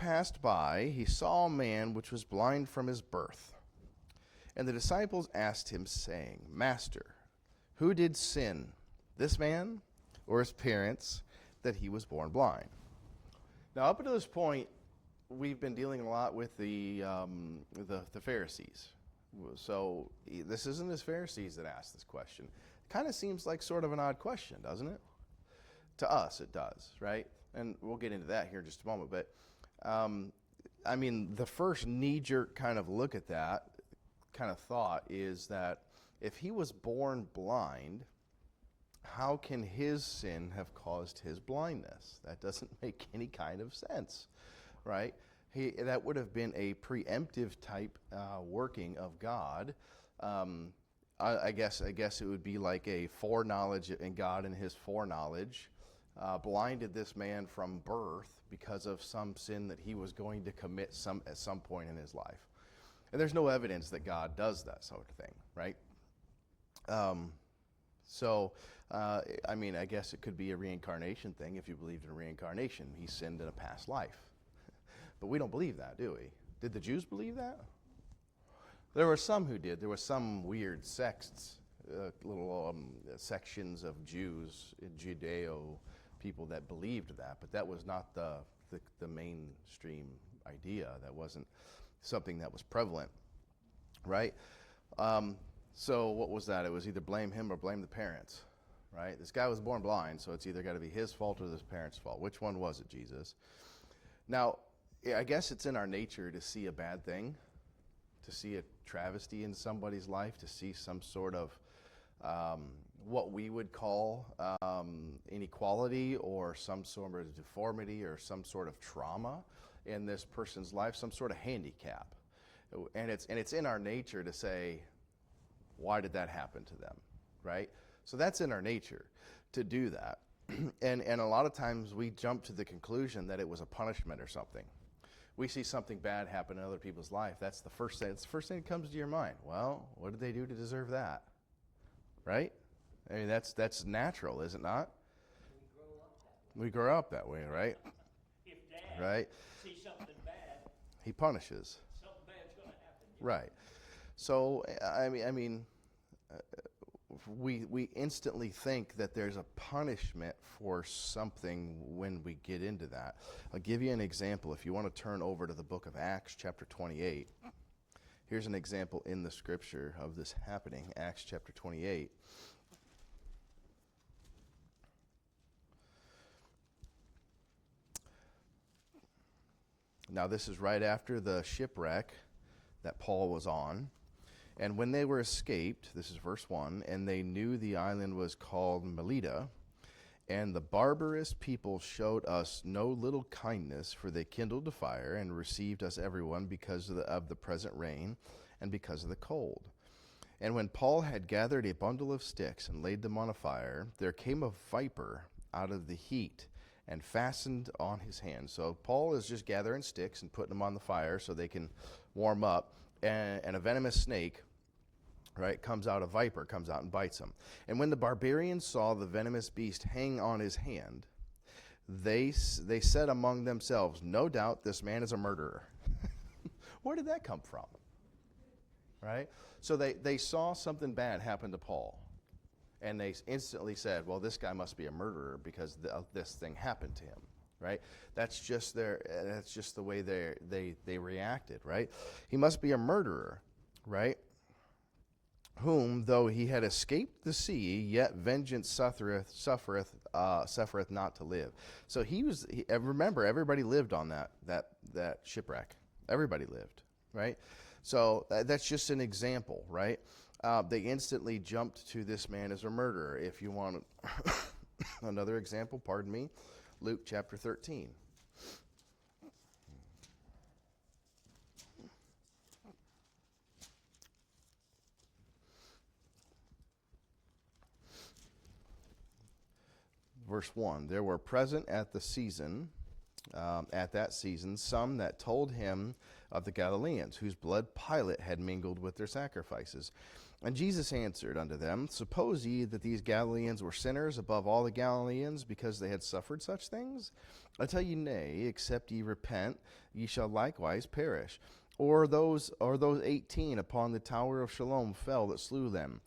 passed by, he saw a man which was blind from his birth. And the disciples asked him, saying, Master, who did sin, this man or his parents, that he was born blind? Now, up until this point, we've been dealing a lot with the Pharisees. So this isn't the Pharisees that asked this question. It kind of seems like sort of an odd question, doesn't it? To us, it does, right? And we'll get into that here in just a moment. But, I mean, the first knee-jerk kind of look at that kind of thought is that if he was born blind, how can his sin have caused his blindness? That doesn't make any kind of sense, right? That would have been a preemptive type working of God. I guess it would be like a foreknowledge, and God in his foreknowledge blinded this man from birth because of some sin that he was going to commit at some point in his life. And there's no evidence that God does that sort of thing, right? I mean, I guess it could be a reincarnation thing if you believed in reincarnation. He sinned in a past life. But we don't believe that, do we? Did the Jews believe that? There were some who did. There were some weird sects, little sections of Jews, Judeo people that believed that, but that was not the mainstream idea. That wasn't something that was prevalent, right? So what was that? It was either blame him or blame the parents, right? This guy was born blind, so it's either got to be his fault or his parents' fault. Which one was it, Jesus? Now, I guess it's in our nature to see a bad thing, to see a travesty in somebody's life, to see some sort of what we would call inequality or some sort of deformity or some sort of trauma in this person's life, some sort of handicap. And it's in our nature to say, why did that happen to them, right? So that's in our nature to do that. And a lot of times we jump to the conclusion that it was a punishment or something. We see something bad happen in other people's life. That's the first thing. It's the first thing that comes to your mind. Well, what did they do to deserve that? Right? I mean, that's natural, is it not? We grow up that way, right? If Dad right? sees something bad, he punishes. something bad's going to happen. Right. So I mean, we instantly think that there's a punishment for something when we get into that. I'll give you an example. If you want to turn over to the book of Acts, chapter 28. Here's an example in the scripture of this happening. Acts chapter 28. Now, this is right after the shipwreck that Paul was on. And when they were escaped, this is verse 1, and they knew the island was called Melita, and the barbarous people showed us no little kindness, for they kindled a fire and received us everyone because of the present rain and because of the cold. And when Paul had gathered a bundle of sticks and laid them on a fire, there came a viper out of the heat and fastened on his hand. So Paul is just gathering sticks and putting them on the fire so they can warm up. And a venomous snake, right, a viper comes out and bites him. And when the barbarians saw the venomous beast hang on his hand, they said among themselves, no doubt this man is a murderer. Where did that come from? Right? So they saw something bad happen to Paul. And they instantly said, well, this guy must be a murderer because this thing happened to him, right? That's just the way they reacted, right? He must be a murderer, right? Whom, though he had escaped the sea, yet vengeance suffereth not to live. So remember, everybody lived on that shipwreck. Everybody lived, right? So that's just an example, right? They instantly jumped to this man as a murderer. If you want another example, pardon me, Luke chapter 13. Verse 1, there were present at that season, some that told him of the Galileans, whose blood Pilate had mingled with their sacrifices. And Jesus answered unto them, Suppose ye that these Galileans were sinners above all the Galileans, because they had suffered such things? I tell you, nay, except ye repent, ye shall likewise perish. Or those 18 upon the tower of Siloam fell that slew them.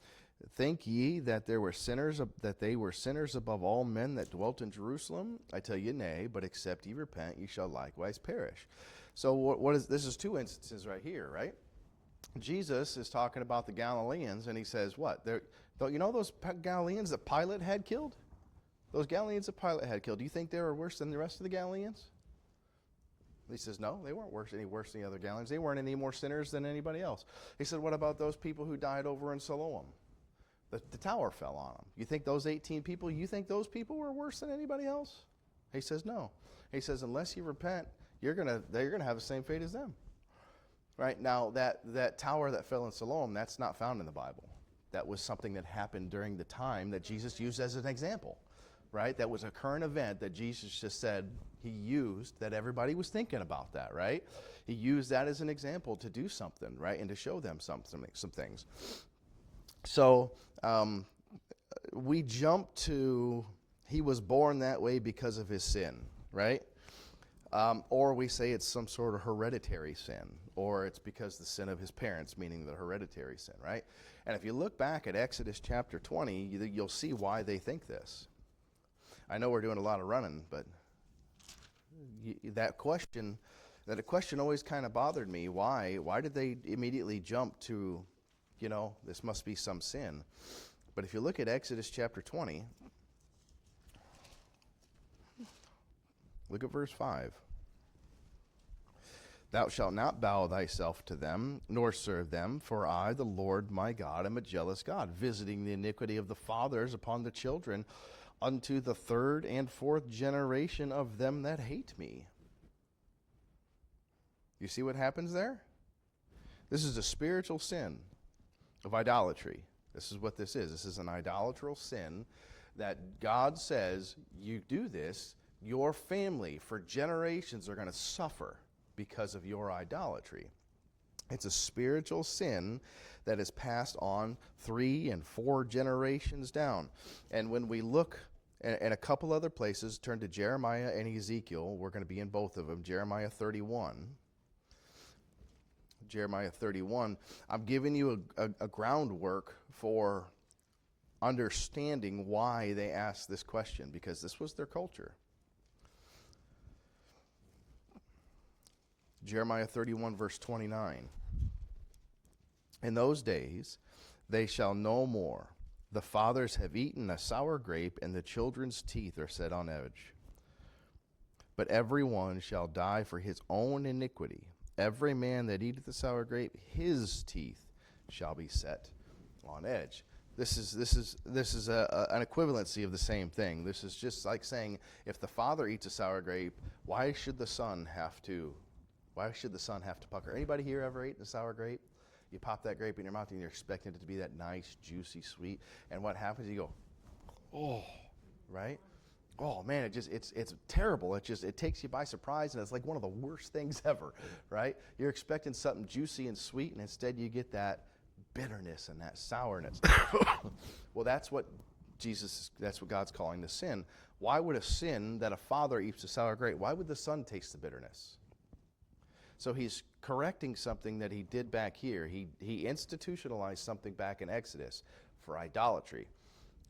Think ye that they were sinners above all men that dwelt in Jerusalem? I tell you, nay, but except ye repent, ye shall likewise perish. So what is this? Is two instances right here, right? Jesus is talking about the Galileans, and he says, what? You know those Galileans that Pilate had killed? Those Galileans that Pilate had killed, do you think they were worse than the rest of the Galileans? He says, no, they weren't any worse than the other Galileans. They weren't any more sinners than anybody else. He said, what about those people who died over in Siloam? The tower fell on them. You think those 18 people, you think those people were worse than anybody else? He says, no. He says, unless you repent, they're gonna have the same fate as them. Right? Now, that tower that fell in Siloam, that's not found in the Bible. That was something that happened during the time that Jesus used as an example. Right? That was a current event that Jesus just said he used, that everybody was thinking about that, right? He used that as an example to do something, right? And to show them some things. So we jump to he was born that way because of his sin, right? Or we say it's some sort of hereditary sin, or it's because the sin of his parents, meaning the hereditary sin, right? And if you look back at Exodus chapter 20, you'll see why they think this. I know we're doing a lot of running, but that question always kind of bothered me. Why did they immediately jump to, this must be some sin? But if you look at Exodus chapter 20, look at verse 5. Thou shalt not bow thyself to them, nor serve them, for I, the Lord my God, am a jealous God, visiting the iniquity of the fathers upon the children, unto the third and fourth generation of them that hate me. You see what happens there? This is a spiritual sin of idolatry. This is what this is. This is an idolatral sin that God says, you do this, your family for generations are going to suffer because of your idolatry. It's a spiritual sin that is passed on 3 and 4 generations down. And when we look in a couple other places, turn to Jeremiah and Ezekiel. We're going to be in both of them. Jeremiah 31. Jeremiah 31. I'm giving you a groundwork for understanding why they asked this question, because this was their culture. Jeremiah 31, verse 29. In those days they shall no more. The fathers have eaten a sour grape, and the children's teeth are set on edge. But every one shall die for his own iniquity. Every man that eateth the sour grape, his teeth shall be set on edge. This is an equivalency of the same thing. This is just like saying, if the father eats a sour grape, why should the son have to pucker? Anybody here ever eaten a sour grape? You pop that grape in your mouth and you're expecting it to be that nice, juicy, sweet. And what happens? You go, oh, right? Oh man, it's terrible. It takes you by surprise, and it's like one of the worst things ever, right? You're expecting something juicy and sweet, and instead you get that bitterness and that sourness. Well, that's what God's calling the sin. Why would a sin that a father eats a sour grape, why would the son taste the bitterness? So he's correcting something that he did back here. He institutionalized something back in Exodus for idolatry.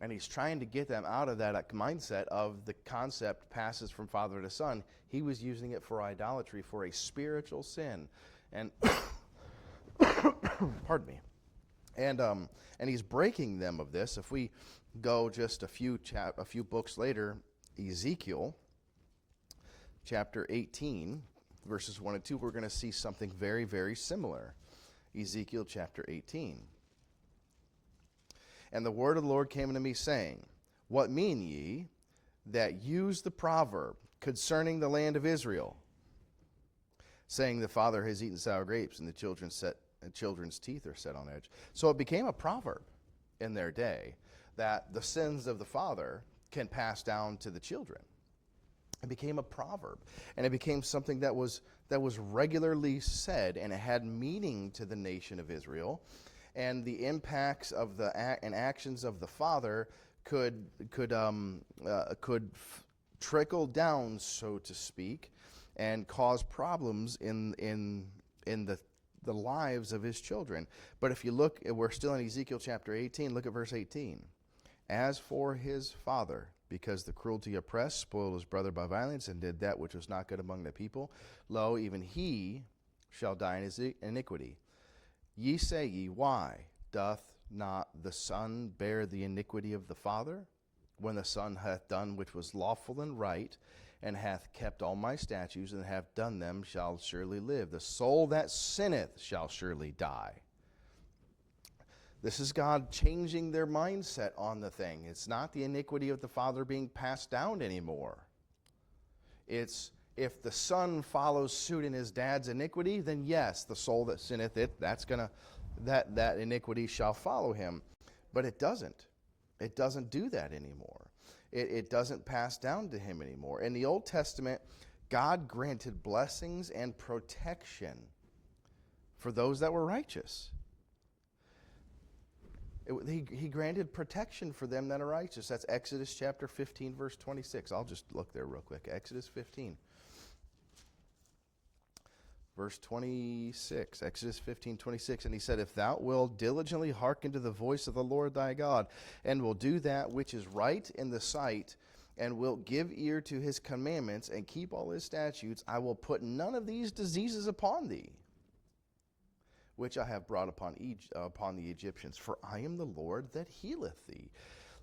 And he's trying to get them out of that mindset of the concept passes from father to son. He was using it for idolatry, for a spiritual sin. And pardon me. And he's breaking them of this. If we go just a few books later, Ezekiel chapter 18, verses 1 and 2, we're going to see something very, very similar. Ezekiel chapter 18. And the word of the Lord came unto me, saying, What mean ye that use the proverb concerning the land of Israel, saying the father has eaten sour grapes, and the children's teeth are set on edge? So it became a proverb in their day that the sins of the father can pass down to the children. It became a proverb, and it became something that was regularly said, and it had meaning to the nation of Israel. and the impacts of the and actions of the father could trickle down, so to speak, and cause problems in the lives of his children. But if you look, we're still in Ezekiel chapter 18. Look at verse 18. As for his father, because the cruelty oppressed, spoiled his brother by violence, and did that which was not good among the people, lo, even he shall die in his iniquity. Ye say ye, why doth not the son bear the iniquity of the father? When the son hath done which was lawful and right, and hath kept all my statutes, and hath done them, shall surely live. The soul that sinneth shall surely die. This is God changing their mindset on the thing. It's not the iniquity of the father being passed down anymore. It's if the son follows suit in his dad's iniquity, then yes, the soul that sinneth that iniquity shall follow him. But it doesn't. It doesn't do that anymore. It doesn't pass down to him anymore. In the Old Testament, God granted blessings and protection for those that were righteous. He granted protection for them that are righteous. That's Exodus chapter 15, verse 26. I'll just look there real quick. Exodus 15. Verse 26, Exodus 15:26, and he said, if thou wilt diligently hearken to the voice of the Lord thy God, and will do that which is right in the sight, and wilt give ear to his commandments, and keep all his statutes, I will put none of these diseases upon thee, which I have brought upon the Egyptians, for I am the Lord that healeth thee.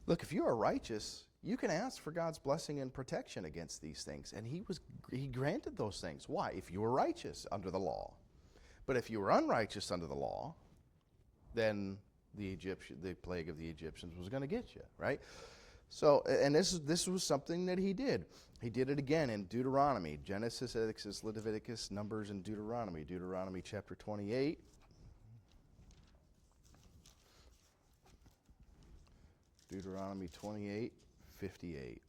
Look, if you are righteous, you can ask for God's blessing and protection against these things. And he granted those things. Why? If you were righteous under the law. But if you were unrighteous under the law, then the plague of the Egyptians was going to get you, right? So, and this was something that he did. He did it again in Deuteronomy, Genesis, Exodus, Leviticus, Numbers, and Deuteronomy. Deuteronomy chapter 28. Deuteronomy 28:58.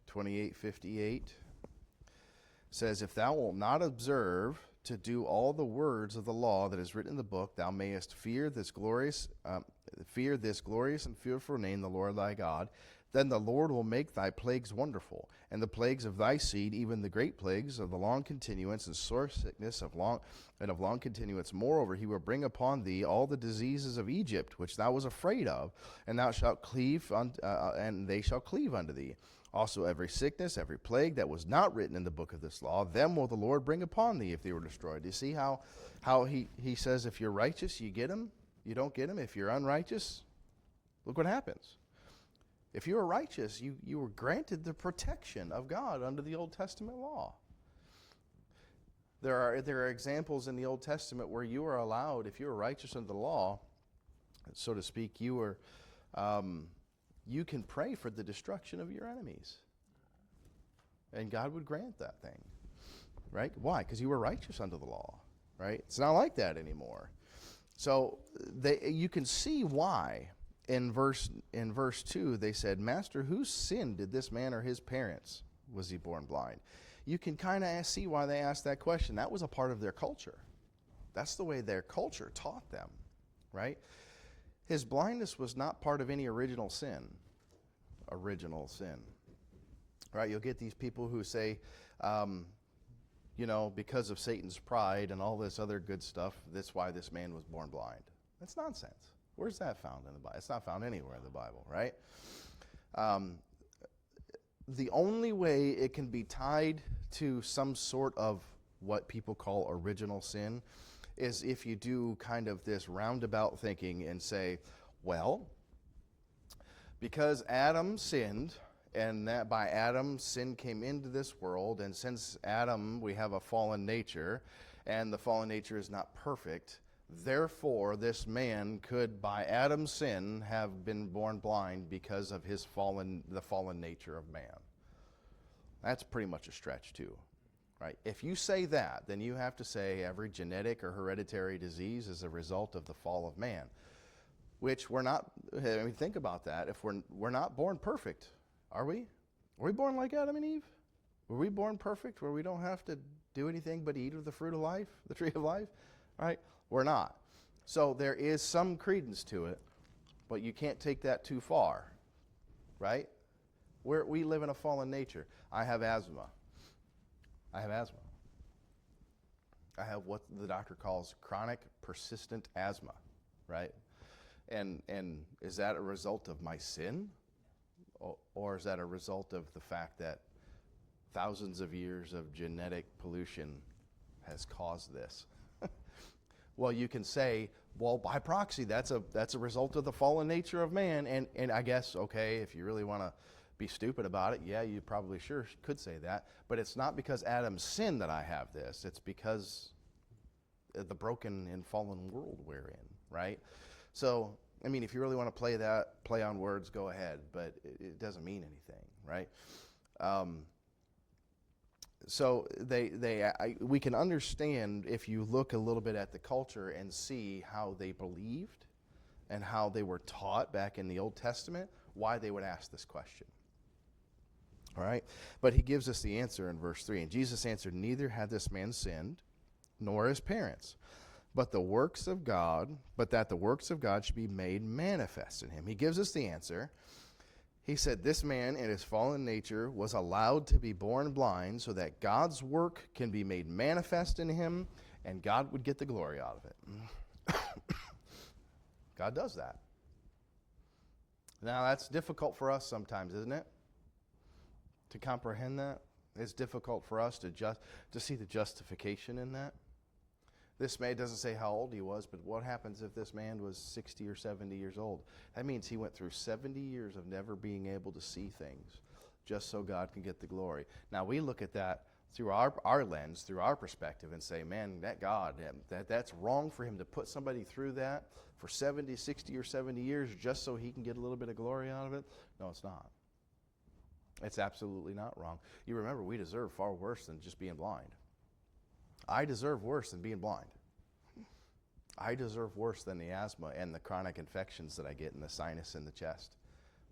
28:58 says, if thou wilt not observe to do all the words of the law that is written in the book, thou mayest fear this glorious and fearful name, the Lord thy God. Then the Lord will make thy plagues wonderful, and the plagues of thy seed, even the great plagues of the long continuance and sore sickness of long continuance. Moreover, he will bring upon thee all the diseases of Egypt, which thou was afraid of, and thou shalt cleave, and they shall cleave unto thee. Also every sickness, every plague that was not written in the book of this law, them will the Lord bring upon thee if they were destroyed. You see how he says, if you're righteous, you get them. You don't get them. If you're unrighteous, look what happens. If you were righteous, you were granted the protection of God under the Old Testament law. There are examples in the Old Testament where you are allowed, if you are righteous under the law, so to speak, you can pray for the destruction of your enemies. And God would grant that thing. Right? Why? Because you were righteous under the law. Right? It's not like that anymore. So you can see why. In verse 2, they said, Master, whose sin did this man or his parents? Was he born blind? You can kind of see why they asked that question. That was a part of their culture. That's the way their culture taught them, right? His blindness was not part of any original sin. Right? You'll get these people who say, because of Satan's pride and all this other good stuff, that's why this man was born blind. That's nonsense. Where's that found in the Bible? It's not found anywhere in the Bible, right? The only way it can be tied to some sort of what people call original sin is if you do kind of this roundabout thinking and say, well, because Adam sinned, and that by Adam sin came into this world, and since Adam we have a fallen nature, and the fallen nature is not perfect, therefore, this man could, by Adam's sin, have been born blind because of the fallen nature of man. That's pretty much a stretch, too, right? If you say that, then you have to say every genetic or hereditary disease is a result of the fall of man, which we're not. I mean, think about that. If we're not born perfect, are we? Are we born like Adam and Eve? Were we born perfect, where we don't have to do anything but eat of the fruit of life, the tree of life? Right? We're not. So there is some credence to it, but you can't take that too far, right? We live in a fallen nature. I have asthma. I have what the doctor calls chronic persistent asthma, right? And is that a result of my sin? Or is that a result of the fact that thousands of years of genetic pollution has caused this? Well, you can say, well, by proxy, that's a result of the fallen nature of man. And I guess, okay, if you really want to be stupid about it, yeah, you probably sure could say that. But it's not because Adam's sin that I have this. It's because of the broken and fallen world we're in, right? So, I mean, if you really want to play on words, go ahead. But it doesn't mean anything, right? So we can understand if you look a little bit at the culture and see how they believed and how they were taught back in the Old Testament, why they would ask this question. All right? But he gives us the answer in verse 3. And Jesus answered, neither had this man sinned, nor his parents, but that the works of God should be made manifest in him. He gives us the answer. He said, this man in his fallen nature was allowed to be born blind so that God's work can be made manifest in him and God would get the glory out of it. God does that. Now, that's difficult for us sometimes, isn't it? To comprehend that. It's difficult for us to see the justification in that. This man doesn't say how old he was, but what happens if this man was 60 or 70 years old? That means he went through 70 years of never being able to see things just so God can get the glory. Now, we look at that through our lens, through our perspective, and say, man, that God, that's wrong for him to put somebody through that for 70, 60, or 70 years just so he can get a little bit of glory out of it. No, it's not. It's absolutely not wrong. You remember, we deserve far worse than just being blind. I deserve worse than being blind. I deserve worse than the asthma and the chronic infections that I get in the sinus and the chest,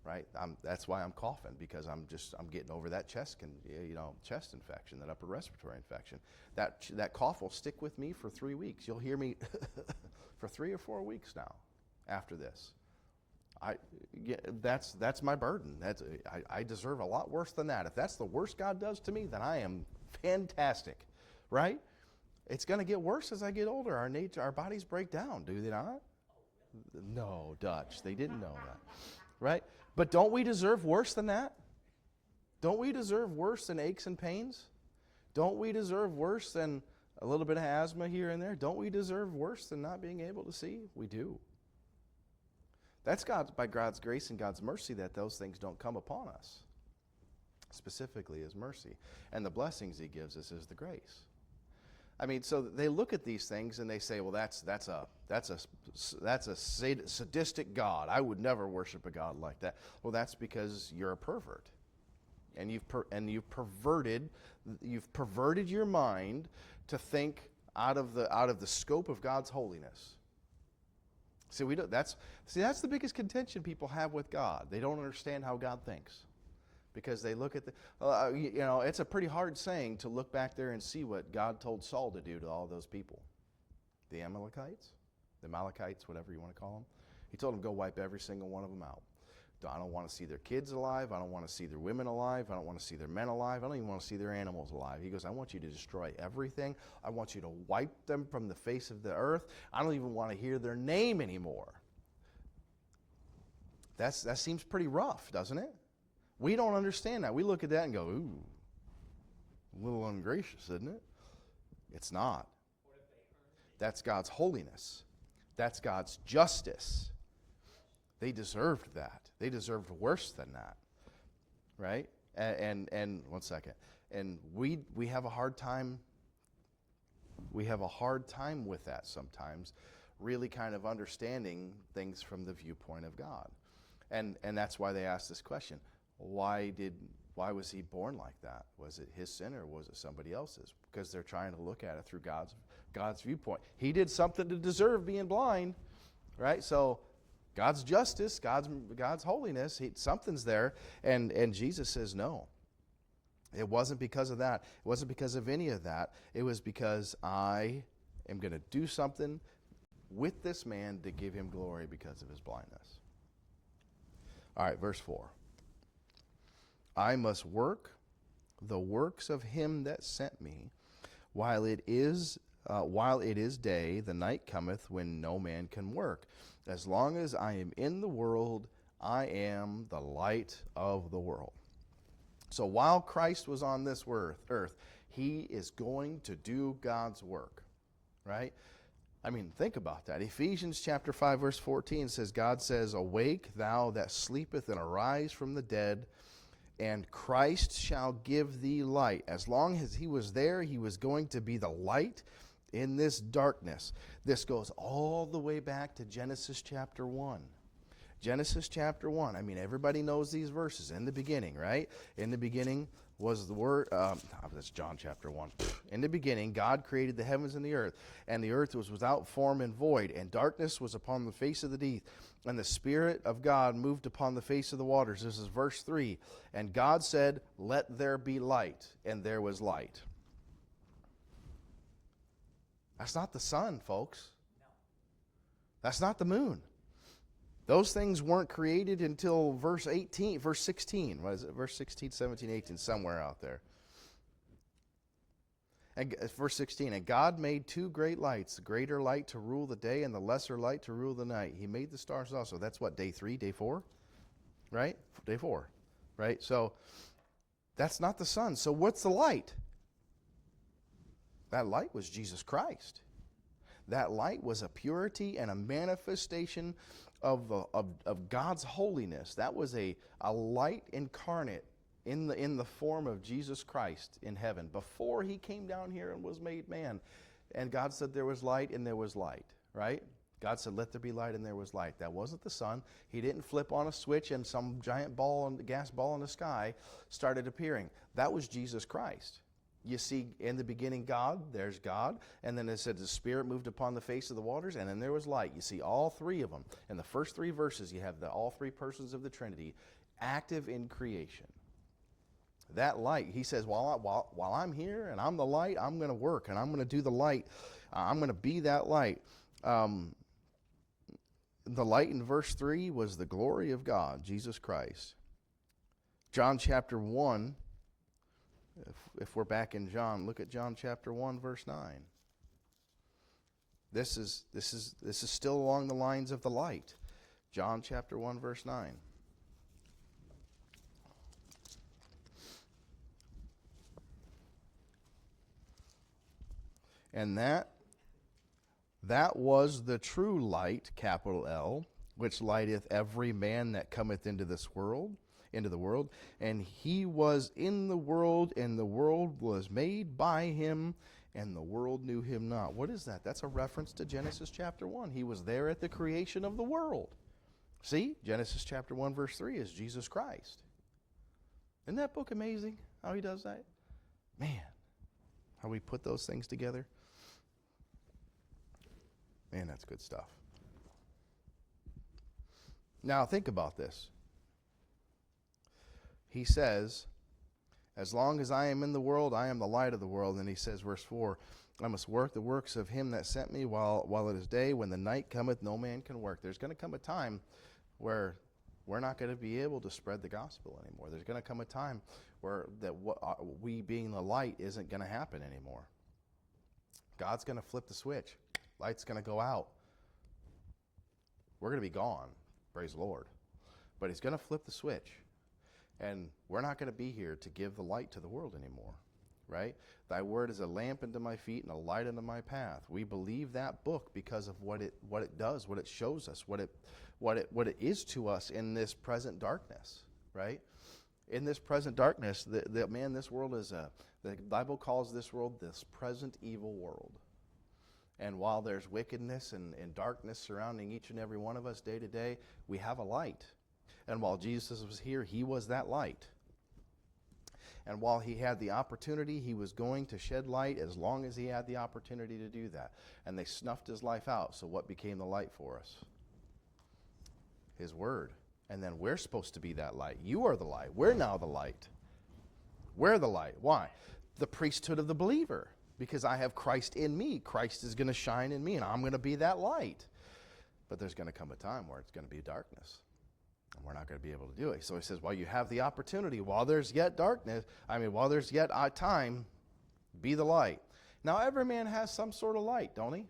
right? That's why I'm coughing, because I'm getting over that chest infection, that upper respiratory infection. That cough will stick with me for 3 weeks. You'll hear me for 3 or 4 weeks now after this. That's my burden. I deserve a lot worse than that. If that's the worst God does to me, then I am fantastic, right? It's going to get worse as I get older. Our bodies break down, do they not? No, Dutch. They didn't know that, right? But don't we deserve worse than that? Don't we deserve worse than aches and pains? Don't we deserve worse than a little bit of asthma here and there? Don't we deserve worse than not being able to see? We do. That's by God's grace and God's mercy that those things don't come upon us, specifically His mercy. And the blessings He gives us is the grace. I mean, so they look at these things and they say, well, that's a sadistic God. I would never worship a God like that. Well, that's because you're a pervert. And you've perverted your mind to think out of the scope of God's holiness. See, that's the biggest contention people have with God. They don't understand how God thinks, because they look at it's a pretty hard saying to look back there and see what God told Saul to do to all those people, the Amalekites, whatever you want to call them. He told them, go wipe every single one of them out. I don't want to see their kids alive. I don't want to see their women alive. I don't want to see their men alive. I don't even want to see their animals alive. He goes, I want you to destroy everything. I want you to wipe them from the face of the earth. I don't even want to hear their name anymore. That seems pretty rough, doesn't it? We don't understand that. We look at that and go, ooh, a little ungracious, isn't it? It's not. That's God's holiness. That's God's justice. They deserved that. They deserved worse than that, right? And 1 second. And we have a hard time. We have a hard time with that sometimes, really kind of understanding things from the viewpoint of God, and that's why they ask this question: Why was he born like that? Was it his sin or was it somebody else's? Because they're trying to look at it through God's viewpoint. He did something to deserve being blind, right? So God's justice, God's holiness, something's there. And Jesus says, no. It wasn't because of that. It wasn't because of any of that. It was because I am going to do something with this man to give him glory because of his blindness. All right, verse 4. I must work the works of him that sent me, while it is day, the night cometh when no man can work. As long as I am in the world, I am the light of the world. So while Christ was on this earth, he is going to do God's work, right? I mean, think about that. Ephesians chapter 5, verse 14 says, God says, awake thou that sleepeth, and arise from the dead, and Christ shall give thee light. As long as he was there, he was going to be the light in this darkness. This goes all the way back to Genesis chapter 1. Genesis chapter 1. I mean, everybody knows these verses. In the beginning, right? In the beginning was the Word. That's John chapter 1. In the beginning, God created the heavens and the earth was without form and void, and darkness was upon the face of the deep, and the Spirit of God moved upon the face of the waters. This is verse 3. And God said, let there be light, and there was light. That's not the sun, folks. That's not the moon. Those things weren't created until verse 16. What is it? Verse 16, 17, 18, somewhere out there. And verse 16, and God made two great lights, the greater light to rule the day and the lesser light to rule the night. He made the stars also. That's what, day 3, day 4? Right? Day 4. Right? So that's not the sun. So what's the light? That light was Jesus Christ. That light was a purity and a manifestation of God's holiness. That was a light incarnate in the form of Jesus Christ in heaven before he came down here and was made man. And God said there was light, and there was light, right? God said, let there be light, and there was light. That wasn't the sun. He didn't flip on a switch and some giant gas ball in the sky started appearing. That was Jesus Christ. You see, in the beginning, God, there's God. And then it said the Spirit moved upon the face of the waters, and then there was light. You see all three of them. In the first 3 verses, you have all 3 persons of the Trinity active in creation. That light, he says, while I'm here and I'm the light, I'm going to work, and I'm going to do the light. I'm going to be that light. The light in verse 3 was the glory of God, Jesus Christ. John chapter 1. If we're back in John, look at John chapter 1, verse 9. This is still along the lines of the light. John chapter 1, verse 9. And that was the true light, capital L, which lighteth every man that cometh into the world, and he was in the world, and the world was made by him, and the world knew him not. What is that? That's a reference to Genesis chapter 1. He was there at the creation of the world. See, Genesis chapter 1, verse 3 is Jesus Christ. Isn't that book amazing, how he does that? Man, how we put those things together. Man, that's good stuff. Now, think about this. He says, as long as I am in the world, I am the light of the world. And he says, verse 4, I must work the works of him that sent me while it is day. When the night cometh, no man can work. There's going to come a time where we're not going to be able to spread the gospel anymore. There's going to come a time where we being the light isn't going to happen anymore. God's going to flip the switch. Light's going to go out. We're going to be gone. Praise the Lord. But he's going to flip the switch. And we're not going to be here to give the light to the world anymore, right? Thy word is a lamp unto my feet and a light unto my path. We believe that book because of what it does, what it shows us, what it is to us in this present darkness, right? In this present darkness, this world is the Bible calls this world this present evil world. And while there's wickedness and darkness surrounding each and every one of us day to day, we have a light. And while Jesus was here, he was that light. And while he had the opportunity, he was going to shed light as long as he had the opportunity to do that. And they snuffed his life out. So what became the light for us? His word. And then we're supposed to be that light. You are the light. We're now the light. We're the light. Why? The priesthood of the believer. because I have Christ in me. Christ is going to shine in me, and I'm going to be that light. But there's going to come a time where it's going to be darkness, and we're not going to be able to do it. So he says, while you have the opportunity, while there's yet while there's yet time, be the light. Now, every man has some sort of light, don't he?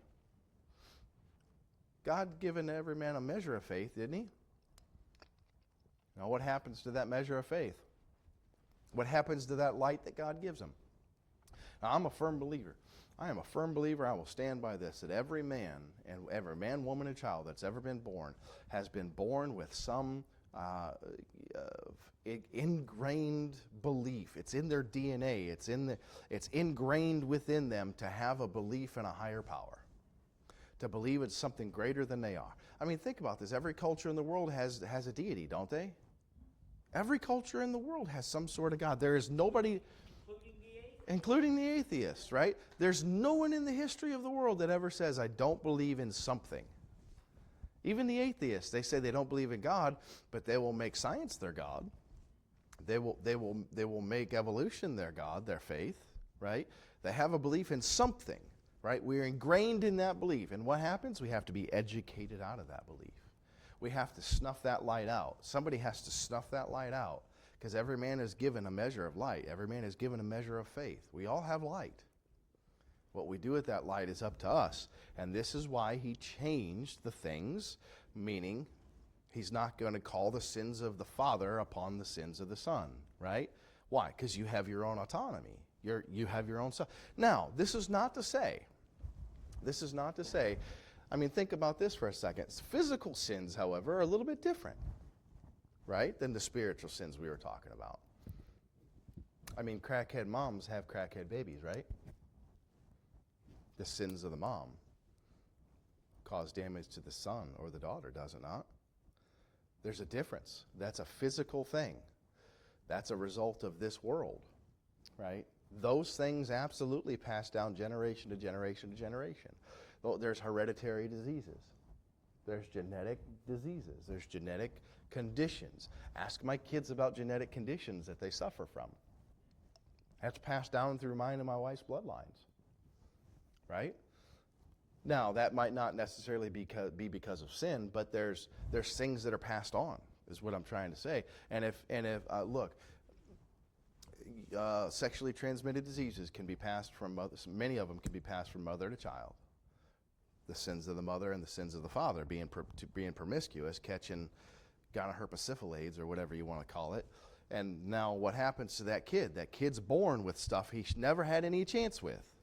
God given every man a measure of faith, didn't he? Now, what happens to that measure of faith? What happens to that light that God gives him? Now, I'm a firm believer. I am a firm believer. I will stand by this, that every man, woman, and child that's ever been born has been born with some ingrained belief. It's in their DNA. It's ingrained within them to have a belief in a higher power, to believe it's something greater than they are. I mean, think about this. Every culture in the world has a deity, don't they? Every culture in the world has some sort of God. There is nobody, including the atheists, right? There's no one in the history of the world that ever says, I don't believe in something. Even the atheists, they say they don't believe in God, but they will make science their God. They will make evolution their God, their faith, right? They have a belief in something, right? We're ingrained in that belief. And what happens? We have to be educated out of that belief. We have to snuff that light out. Somebody has to snuff that light out, because every man is given a measure of light. Every man is given a measure of faith. We all have light. What we do with that light is up to us. And this is why he changed the things, meaning he's not going to call the sins of the Father upon the sins of the Son, right? Why? Because you have your own autonomy. You have your own self. Now, this is not to say, I mean, think about this for a second. Physical sins, however, are a little bit different, right, than the spiritual sins we were talking about. I mean, crackhead moms have crackhead babies, right? The sins of the mom cause damage to the son or the daughter, does it not? There's a difference. That's a physical thing. That's a result of this world, right? Those things absolutely pass down generation to generation to generation. There's hereditary diseases. There's genetic diseases. There's genetic conditions. Ask my kids about genetic conditions that they suffer from. That's passed down through mine and my wife's bloodlines, right? Now, that might not necessarily be because of sin, but there's things that are passed on, is what I'm trying to say. And if look, sexually transmitted diseases can be passed from many of them can be passed from mother to child. The sins of the mother and the sins of the father, being promiscuous, catching gonorrhea or whatever you want to call it. And now what happens to that kid? That kid's born with stuff he never had any chance with.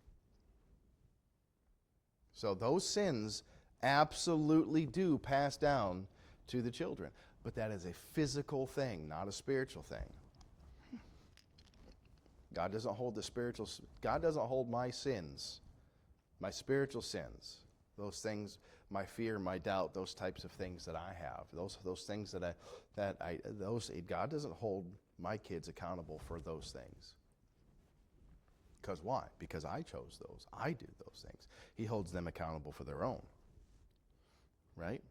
So those sins absolutely do pass down to the children. But that is a physical thing, not a spiritual thing. God doesn't hold my sins, my spiritual sins. Those things, my fear, my doubt, those types of things that I have, those things God doesn't hold my kids accountable for those things. Because why? Because I chose those. I do those things. He holds them accountable for their own, right?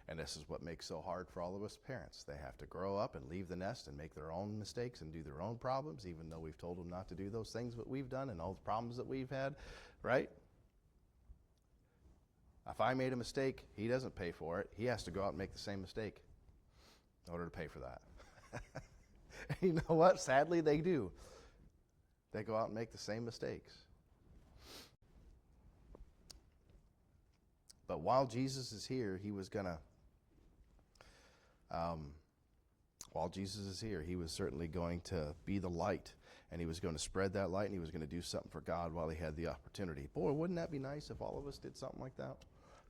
And this is what makes so hard for all of us parents. They have to grow up and leave the nest and make their own mistakes and do their own problems, even though we've told them not to do those things that we've done and all the problems that we've had, right? If I made a mistake, he doesn't pay for it. He has to go out and make the same mistake in order to pay for that. You know what? Sadly, they do. They go out and make the same mistakes. But while Jesus is here, he was certainly going to be the light. And he was going to spread that light, and he was going to do something for God while he had the opportunity. Boy, wouldn't that be nice if all of us did something like that?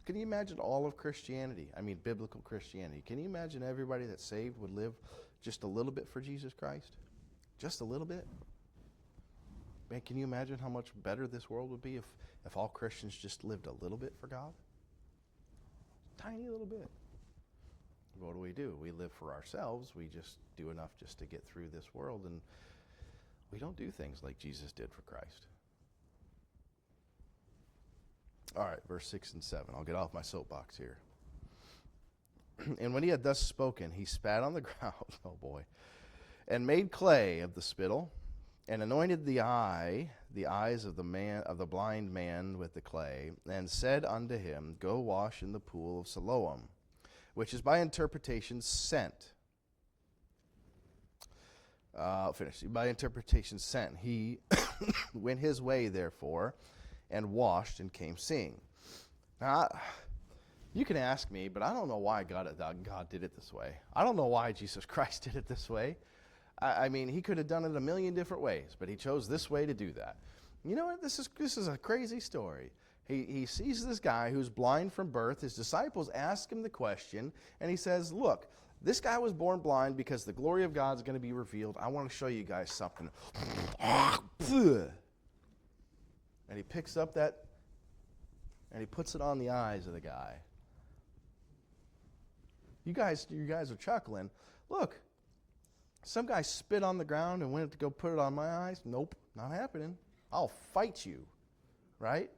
Can you imagine all of Christianity? I mean, biblical Christianity. Can you imagine everybody that's saved would live just a little bit for Jesus Christ? Just a little bit? Man, can you imagine how much better this world would be if all Christians just lived a little bit for God? Tiny little bit. What do? We live for ourselves. We just do enough just to get through this world, and we don't do things like Jesus did for Christ. All right, verse 6 and 7. I'll get off my soapbox here. And when he had thus spoken, he spat on the ground, oh boy, and made clay of the spittle, and anointed the eye the eyes of the blind man with the clay, and said unto him, Go wash in the pool of Siloam, which is by interpretation sent. Finish. By interpretation sent. He went his way, therefore, and washed and came seeing. Now, you can ask me, but I don't know why God did it this way. I don't know why Jesus Christ did it this way. I mean, he could have done it a million different ways, but he chose this way to do that. You know what? This is a crazy story. He sees this guy who's blind from birth. His disciples ask him the question, and he says, look, this guy was born blind because the glory of God is going to be revealed. I want to show you guys something. And he picks up that, and he puts it on the eyes of the guy. You guys are chuckling. Look. Some guy spit on the ground and went to go put it on my eyes. Nope, not happening. I'll fight you, right?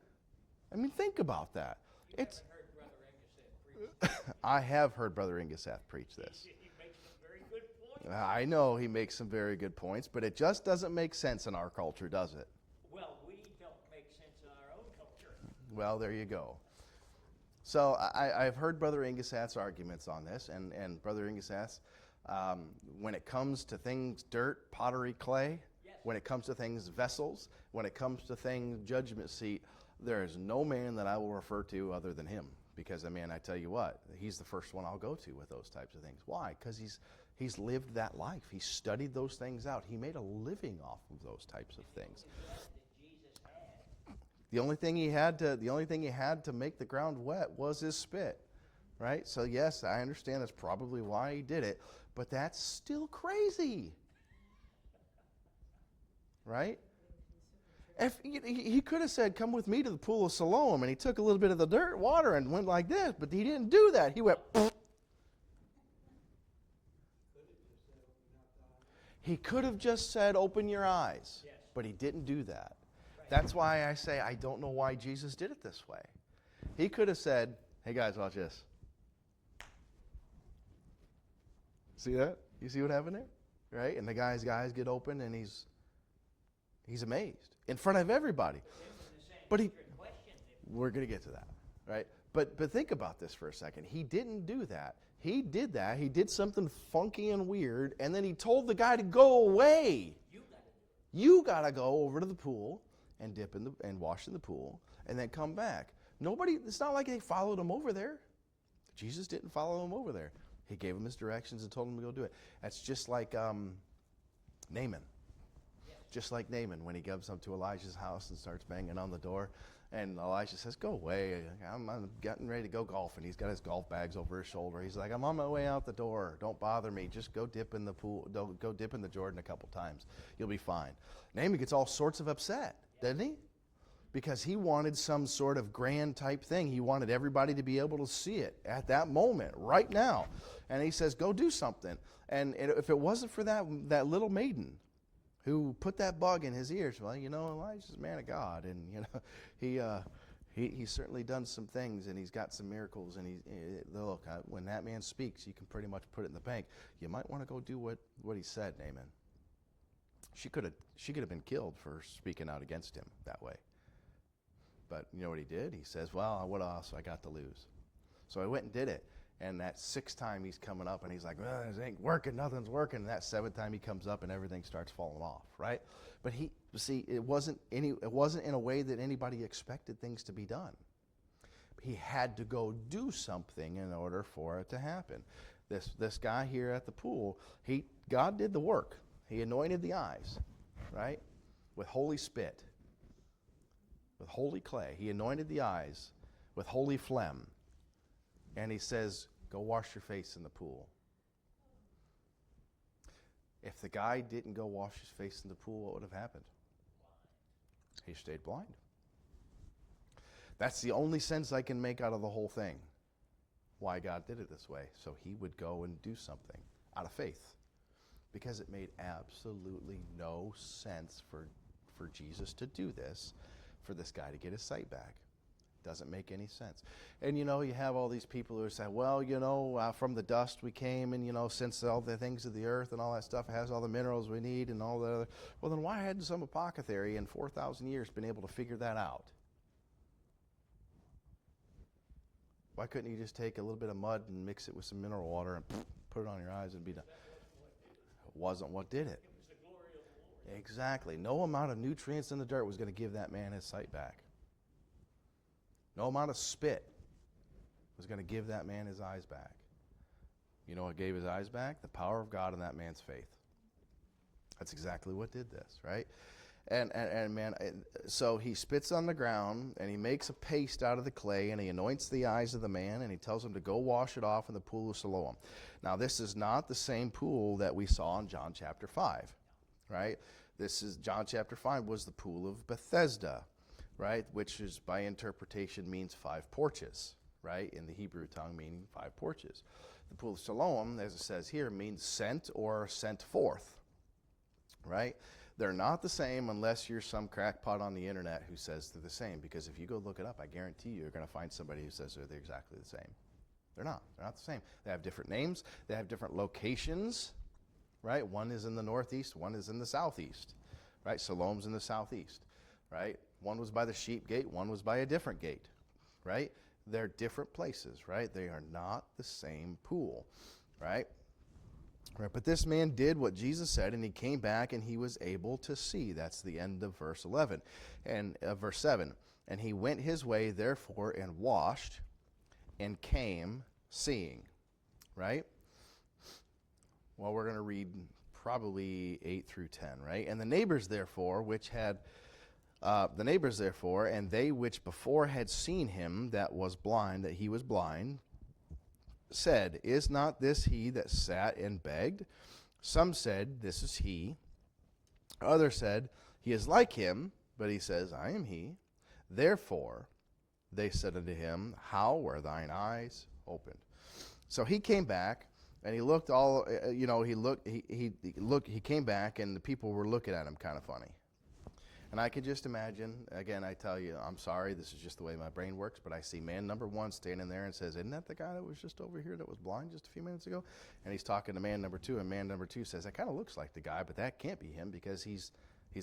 I mean, think about that. It's. Heard Brother Engeseth preach. I have heard Brother Engeseth preach this. He makes some very good points. I know he makes some very good points, but it just doesn't make sense in our culture, does it? Well, we don't make sense in our own culture. Well, there you go. So I've heard Brother Engeseth's arguments on this, and Brother Engeseth, when it comes to things, dirt, pottery, clay, Yes. when it comes to things, vessels, when it comes to things, judgment seat, there is no man that I will refer to other than him. Because, I mean, I tell you what, he's the first one I'll go to with those types of things. Why? Because he's lived that life. He studied those things out. He made a living off of those types of things. The only thing he had to make the ground wet was his spit, right? So yes, I understand that's probably why he did it, but that's still crazy, right? If he could have said, "Come with me to the pool of Siloam," and he took a little bit of the dirt water and went like this, but he didn't do that. He went. He could have just said, "Open your eyes," Yes. but he didn't do that. That's why I say I don't know why Jesus did it this way. He could have said, "Hey guys, watch this." See that? You see what happened there? Right? And the guy's eyes get open and he's amazed in front of everybody. But we're going to get to that, right? But think about this for a second. He didn't do that. He did that. He did something funky and weird, and then he told the guy to go away. You got to go over to the pool and dip in and wash in the pool and then come back. It's not like they followed him over there. Jesus didn't follow him over there. He gave him his directions and told him to go do it. That's just like Naaman. Just like Naaman when he goes up to Elijah's house and starts banging on the door. And Elijah says, "Go away. I'm getting ready to go golfing." He's got his golf bags over his shoulder. He's like, "I'm on my way out the door. Don't bother me. Just go dip in the pool. Don't go dip in the Jordan a couple times. You'll be fine." Naaman gets all sorts of upset, doesn't he? Because he wanted some sort of grand type thing. He wanted everybody to be able to see it at that moment, right now. And he says, "Go do something." And if it wasn't for that little maiden who put that bug in his ears, well, Elijah's a man of God, and he's certainly done some things, and he's got some miracles. And look, when that man speaks, you can pretty much put it in the bank. You might want to go do what he said, Naaman. She could have been killed for speaking out against him that way. But you know what he did? He says, "Well, what else I got to lose?" So I went and did it. And that sixth time he's coming up and he's like, "Well, this ain't working, nothing's working." And that seventh time he comes up and everything starts falling off, right? But it wasn't in a way that anybody expected things to be done. He had to go do something in order for it to happen. This guy here at the pool, God did the work. He anointed the eyes, right? With holy spit, with holy clay. He anointed the eyes with holy phlegm. And he says, "Go wash your face in the pool." If the guy didn't go wash his face in the pool, what would have happened? He stayed blind. That's the only sense I can make out of the whole thing. Why God did it this way. So he would go and do something out of faith. Because it made absolutely no sense for Jesus to do this, for this guy to get his sight back. Doesn't make any sense. And you have all these people who say, well, from the dust we came, and since all the things of the earth and all that stuff has all the minerals we need and all the other. Well, then why hadn't some apothecary in 4,000 years been able to figure that out? Why couldn't you just take a little bit of mud and mix it with some mineral water and put it on your eyes and be done? It wasn't what did it. It was the glory of the Lord. Exactly. No amount of nutrients in the dirt was going to give that man his sight back. No amount of spit was going to give that man his eyes back. You know what gave his eyes back? The power of God in that man's faith. That's exactly what did this, right? And man, so he spits on the ground, and he makes a paste out of the clay, and he anoints the eyes of the man, and he tells him to go wash it off in the pool of Siloam. Now, this is not the same pool that we saw in John chapter 5, right? This is, John chapter 5 was the pool of Bethesda, right? Which is, by interpretation, means 5 porches, right? In the Hebrew tongue, meaning 5 porches. The pool of Siloam, as it says here, means sent or sent forth, right? They're not the same unless you're some crackpot on the internet who says they're the same. Because if you go look it up, I guarantee you're going to find somebody who says they're exactly the same. They're not. They're not the same. They have different names. They have different locations, right? One is in the northeast. One is in the southeast, right? Siloam's in the southeast, right? One was by the sheep gate. One was by a different gate, right? They're different places, right? They are not the same pool, right? Right, but this man did what Jesus said, and he came back and he was able to see. That's the end of verse 11 and verse 7. And he went his way, therefore, and washed and came seeing. Right? Well, we're going to read probably 8 through 10, right? And the neighbors, therefore, and they which before had seen him that he was blind, said, is not this he that sat and begged? Some said, this is he. Others said, he is like him. But he says, I am he. Therefore they said unto him, how were thine eyes opened? So he came back, and he looked he came back, and the people were looking at him kind of funny. And I could just imagine, again, I tell you, I'm sorry, this is just the way my brain works, but I see man number 1 standing there and says, isn't that the guy that was just over here that was blind just a few minutes ago? And he's talking to man number 2, and man number 2 says, that kind of looks like the guy, but that can't be him because he's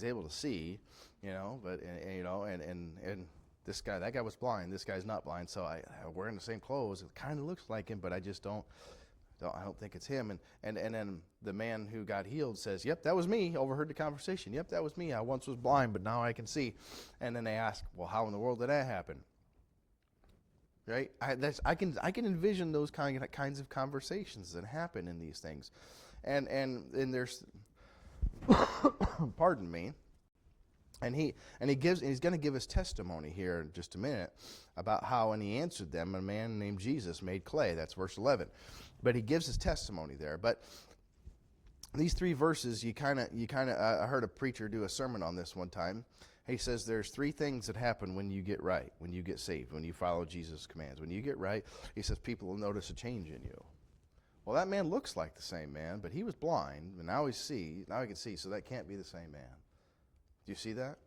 able to see, but and this guy, that guy was blind, this guy's not blind, so we're in the same clothes. It kind of looks like him, but I just don't think it's him. And then the man who got healed says, yep, that was me. Overheard the conversation. Yep, that was me. I once was blind, but now I can see. And then they ask, well, how in the world did that happen? Right? I can envision those kinds of conversations that happen in these things. And there's pardon me. And he's going to give his testimony here in just a minute about how, and he answered them, a man named Jesus made clay. That's verse 11. But he gives his testimony there. But these 3 verses, I heard a preacher do a sermon on this one time. He says there's 3 things that happen when you get right, when you get saved, when you follow Jesus' commands. When you get right, he says people will notice a change in you. Well, that man looks like the same man, but he was blind, and now he can see, so that can't be the same man. Do you see that?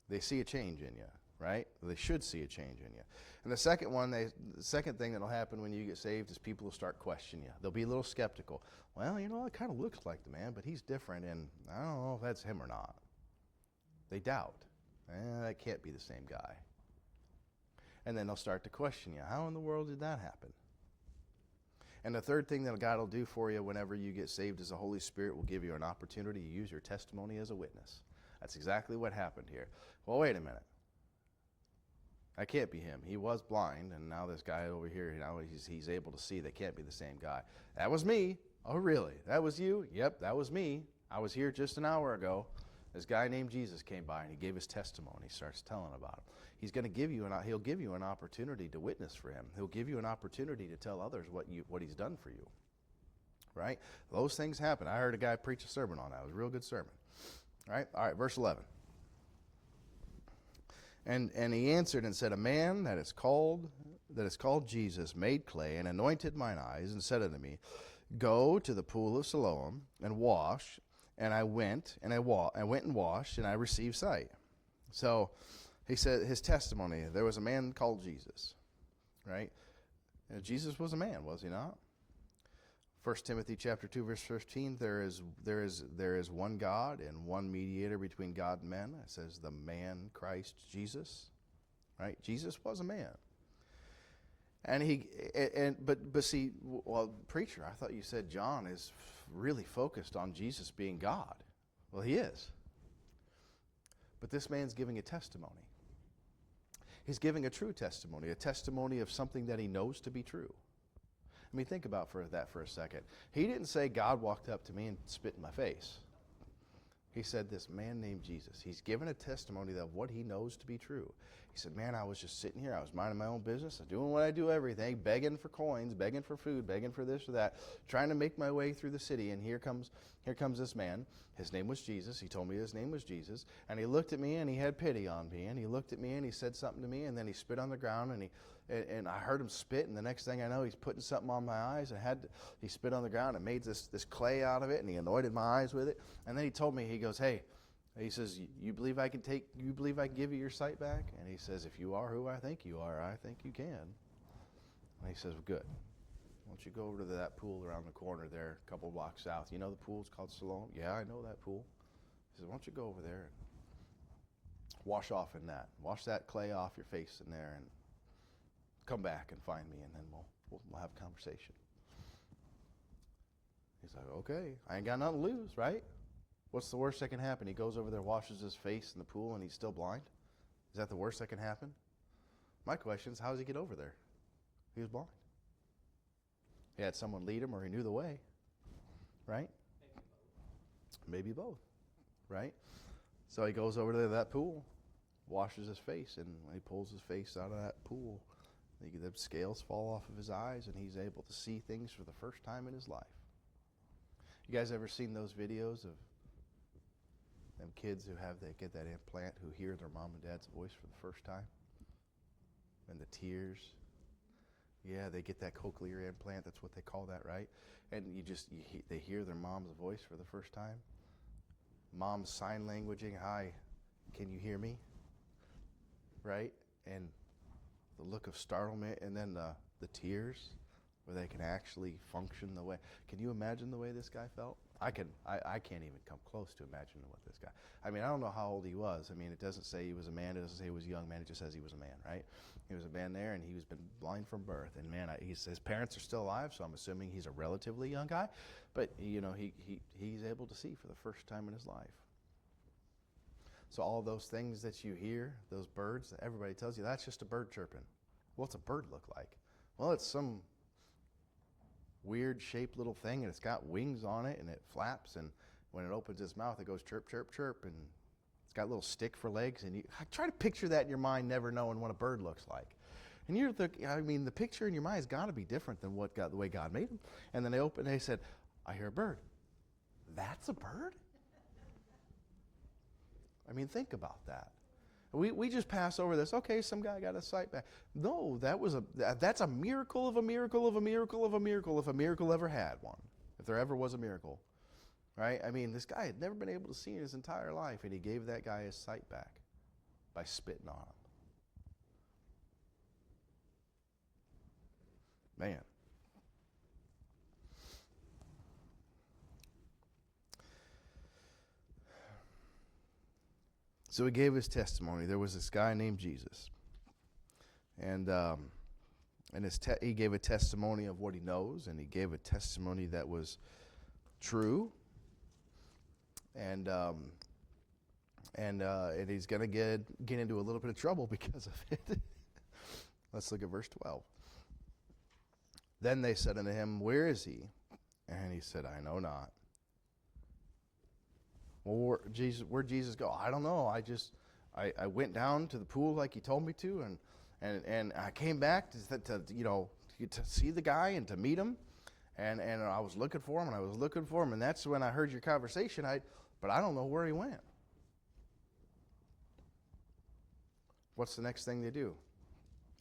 They see a change in you, right? They should see a change in you. And the second thing that'll happen when you get saved is people will start questioning you. They'll be a little skeptical. Well, it kind of looks like the man, but he's different, and I don't know if that's him or not. They doubt. That can't be the same guy. And then they'll start to question you. How in the world did that happen? And the third thing that God will do for you whenever you get saved is the Holy Spirit will give you an opportunity to use your testimony as a witness. That's exactly what happened here. Well, wait a minute. That can't be him. He was blind, and now this guy over here, he's able to see. That can't be the same guy. That was me. Oh, really? That was you? Yep, that was me. I was here just an hour ago. This guy named Jesus came by, and he gave his testimony. He starts telling about him. He'll give you an opportunity to witness for him. He'll give you an opportunity to tell others what he's done for you. Right? Those things happen. I heard a guy preach a sermon on that. It was a real good sermon. All right, verse 11. And he answered and said, a man that is called Jesus made clay and anointed mine eyes and said unto me, go to the pool of Siloam and wash. And I went and washed, and I received sight. So He said his testimony, there was a man called Jesus, right? And Jesus was a man, was he not? 1 Timothy chapter 2, verse 13, there is one God and one mediator between God and men. It says the man Christ Jesus, right? Jesus was a man. And but see, well, preacher, I thought you said John is really focused on Jesus being God. Well, he is. But this man's giving a testimony. He's giving a true testimony, a testimony of something that he knows to be true. I mean, think about that for a second. He didn't say God walked up to me and spit in my face. He said this man named Jesus. He's given a testimony of what he knows to be true. He said, man, I was just sitting here. I was minding my own business. Doing what I do everything, begging for coins, begging for food, begging for this or that, trying to make my way through the city. And here comes this man. His name was Jesus. He told me his name was Jesus. And he looked at me and he had pity on me. And he looked at me and he said something to me. And then he spit on the ground and I heard him spit. And the next thing I know, he's putting something on my eyes. He spit on the ground and made this clay out of it. And he anointed my eyes with it. And then he told me, he goes, hey, he says, you believe I can give you your sight back? And he says, if you are who I think you are, I think you can. And he says, well, good. Why don't you go over to that pool around the corner there, a couple blocks south? You know the pool's called Siloam? Yeah, I know that pool. He says, why don't you go over there and wash off in that. Wash that clay off your face in there and come back and find me, and then we'll have a conversation. He's like, okay, I ain't got nothing to lose, right? What's the worst that can happen? He goes over there, washes his face in the pool, and he's still blind? Is that the worst that can happen? My question is, how does he get over there? He was blind. He had someone lead him, or he knew the way, right? Maybe both, right? So he goes over to that pool, washes his face, and when he pulls his face out of that pool, the scales fall off of his eyes, and he's able to see things for the first time in his life. You guys ever seen those videos of them kids they get that implant, who hear their mom and dad's voice for the first time? And the tears. Yeah, they get that cochlear implant. That's what they call that, right? And they hear their mom's voice for the first time. Mom's sign languaging, hi, can you hear me? Right? And the look of startlement, and then the tears, where they can actually function the way. Can you imagine the way this guy felt? I can't even come close to imagining what this guy. I mean, I don't know how old he was. I mean, it doesn't say he was a man. It doesn't say he was a young man. It just says he was a man, right? He was a man there, and he's been blind from birth. And man, his parents are still alive, so I'm assuming he's a relatively young guy. But he's able to see for the first time in his life. So all those things that you hear, those birds, everybody tells you that's just a bird chirping. What's a bird look like? Well, it's some weird shaped little thing, and it's got wings on it, and it flaps, and when it opens its mouth, it goes chirp, chirp, chirp, and it's got a little stick for legs, and I try to picture that in your mind, never knowing what a bird looks like. And the picture in your mind has got to be different than the way God made them. And then they said, I hear a bird. That's a bird? I mean, think about that. We just pass over this. Okay, some guy got his sight back. No, that's a miracle of a miracle of a miracle of a miracle, if a miracle ever had one, if there ever was a miracle, right? I mean, this guy had never been able to see in his entire life, and he gave that guy his sight back by spitting on him. Man. So he gave his testimony. There was this guy named Jesus, and he gave a testimony of what he knows, and he gave a testimony that was true, and he's going to get into a little bit of trouble because of it. Let's look at verse 12. Then they said unto him, where is he? And he said, I know not. Well, where'd Jesus go? I don't know. I went down to the pool like he told me to, and I came back to see the guy and to meet him, and I was looking for him, and that's when I heard your conversation. But I don't know where he went. What's the next thing they do?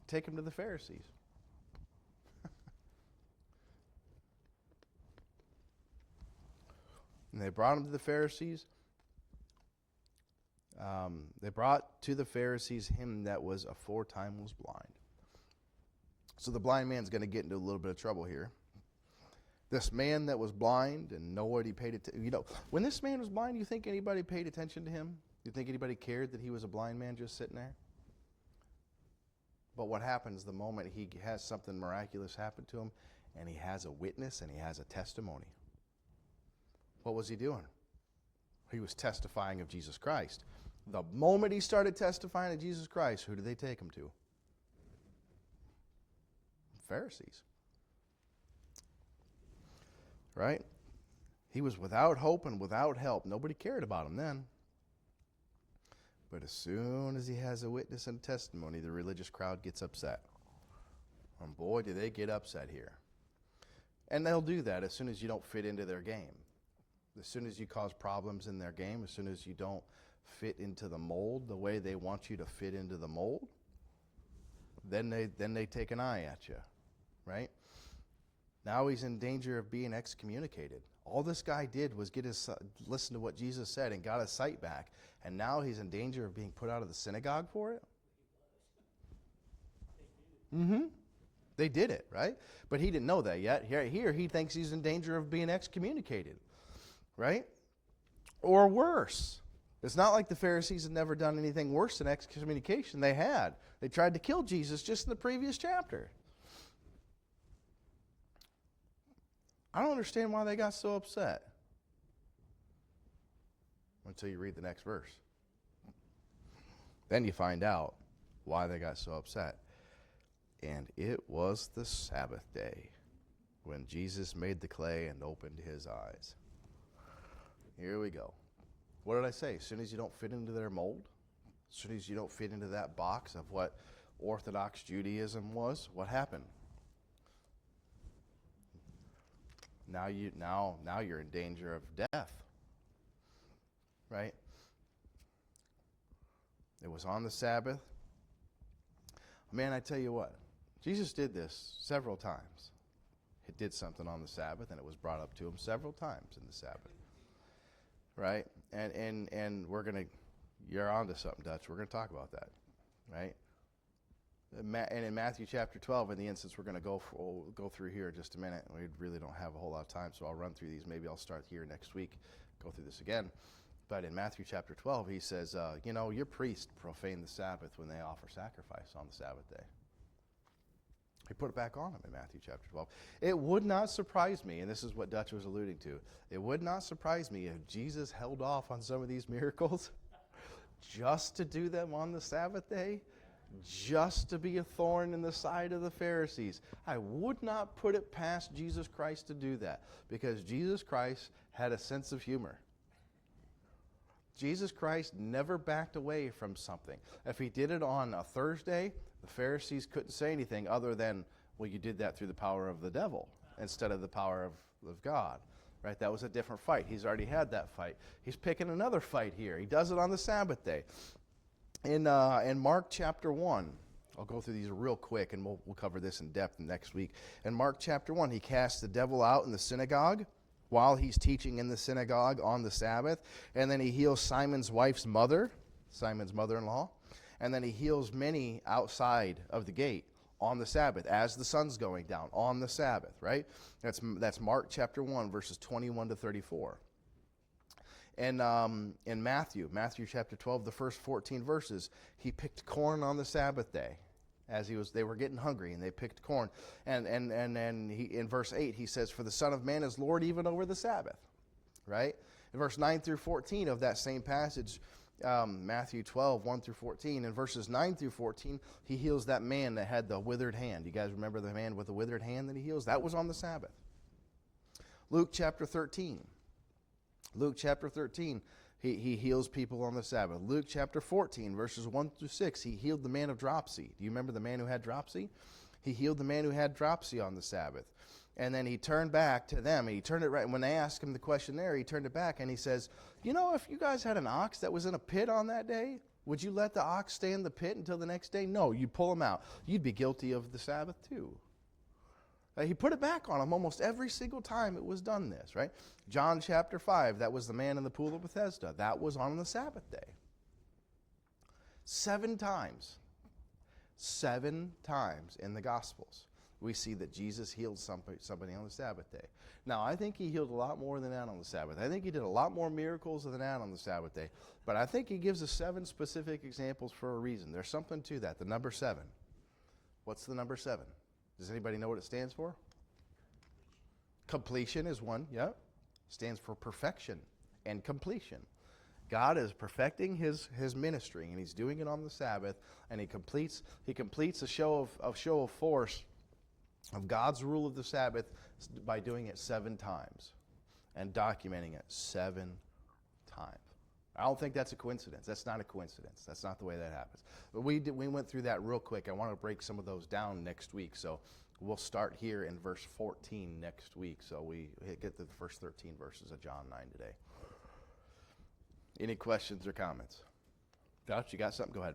Take him to the Pharisees. And they brought him to the Pharisees. They brought to the Pharisees him that was aforetime was blind. So the blind man's going to get into a little bit of trouble here. This man that was blind and nobody paid attention. You know, when this man was blind, you think anybody paid attention to him? You think anybody cared that he was a blind man just sitting there? But what happens the moment he has something miraculous happen to him and he has a witness and he has a testimony? What was he doing? He was testifying of Jesus Christ. The moment he started testifying of Jesus Christ, who did they take him to? Pharisees. Right? He was without hope and without help. Nobody cared about him then. But as soon as he has a witness and a testimony, the religious crowd gets upset. And boy, do they get upset here. And they'll do that as soon as you don't fit into their game. As soon as you cause problems in their game, as soon as you don't fit into the mold the way they want you to fit into the mold, then they take an eye at you, right? Now he's in danger of being excommunicated. All this guy did was listen to what Jesus said and got his sight back. And now he's in danger of being put out of the synagogue for it? They did it, right? But he didn't know that yet. Here he thinks he's in danger of being excommunicated, right? Or worse. It's not like the Pharisees had never done anything worse than excommunication. They had. They tried to kill Jesus just in the previous chapter. I don't understand why they got so upset until you read the next verse. Then you find out why they got so upset. And it was the Sabbath day when Jesus made the clay and opened his eyes. Here we go. What did I say? As soon as you don't fit into their mold, as soon as you don't fit into that box of what Orthodox Judaism was, what happened? Now you're in danger of death. Right? It was on the Sabbath. Man, I tell you what, Jesus did this several times. He did something on the Sabbath, and it was brought up to him several times in the Sabbath. Right? And you're onto something, Dutch. We're going to talk about that. Right? And in Matthew chapter 12, in the instance we're going to go through here in just a minute. We really don't have a whole lot of time, so I'll run through these. Maybe I'll start here next week, go through this again. But in Matthew chapter 12, he says, your priests profane the Sabbath when they offer sacrifice on the Sabbath day. He put it back on them in Matthew chapter 12. It would not surprise me, and this is what Dutch was alluding to, it would not surprise me if Jesus held off on some of these miracles just to do them on the Sabbath day, just to be a thorn in the side of the Pharisees. I would not put it past Jesus Christ to do that, because Jesus Christ had a sense of humor. Jesus Christ never backed away from something. If he did it on a Thursday, the Pharisees couldn't say anything other than, well, you did that through the power of the devil instead of the power of God. Right? That was a different fight. He's already had that fight. He's picking another fight here. He does it on the Sabbath day. In Mark chapter 1, I'll go through these real quick, and we'll cover this in depth next week. In Mark chapter 1, he casts the devil out in the synagogue while he's teaching in the synagogue on the Sabbath. And then he heals Simon's wife's mother, Simon's mother-in-law. And then he heals many outside of the gate on the Sabbath as the sun's going down on the Sabbath, right? That's Mark chapter 1, verses 21 to 34. And in Matthew chapter 12, the first 14 verses, he picked corn on the Sabbath day. They were getting hungry, and they picked corn. And he, in verse 8, he says, "For the Son of Man is Lord even over the Sabbath." Right? In verse 9 through 14 of that same passage, Matthew 12, 1 through 14, in verses 9 through 14, he heals that man that had the withered hand. You guys remember the man with the withered hand that he heals? That was on the Sabbath. Luke chapter 13. Luke chapter 13, he heals people on the Sabbath. Luke chapter 14, verses 1 through 6, he healed the man of dropsy. Do you remember the man who had dropsy? He healed the man who had dropsy on the Sabbath. And then he turned back to them, and he turned it right. When they asked him the question there, he turned it back, and he says, if you guys had an ox that was in a pit on that day, would you let the ox stay in the pit until the next day? No, you'd pull him out. You'd be guilty of the Sabbath too. He put it back on him almost every single time it was done this, right? John chapter 5, that was the man in the pool of Bethesda. That was on the Sabbath day. 7 times. 7 times in the Gospels, we see that Jesus healed somebody on the Sabbath day. Now, I think he healed a lot more than that on the Sabbath. I think he did a lot more miracles than that on the Sabbath day. But I think he gives us 7 specific examples for a reason. There's something to that. The number 7. What's the number 7? Does anybody know what it stands for? Completion is one, yep. Stands for perfection and completion. God is perfecting his ministry, and he's doing it on the Sabbath, and he completes a show of force of God's rule of the Sabbath by doing it 7 times and documenting it 7 times. I don't think that's a coincidence. That's not a coincidence. That's not the way that happens. But we went through that real quick. I want to break some of those down next week. So we'll start here in verse 14 next week. So we get to the first 13 verses of John 9 today. Any questions or comments? Josh, you got something? Go ahead.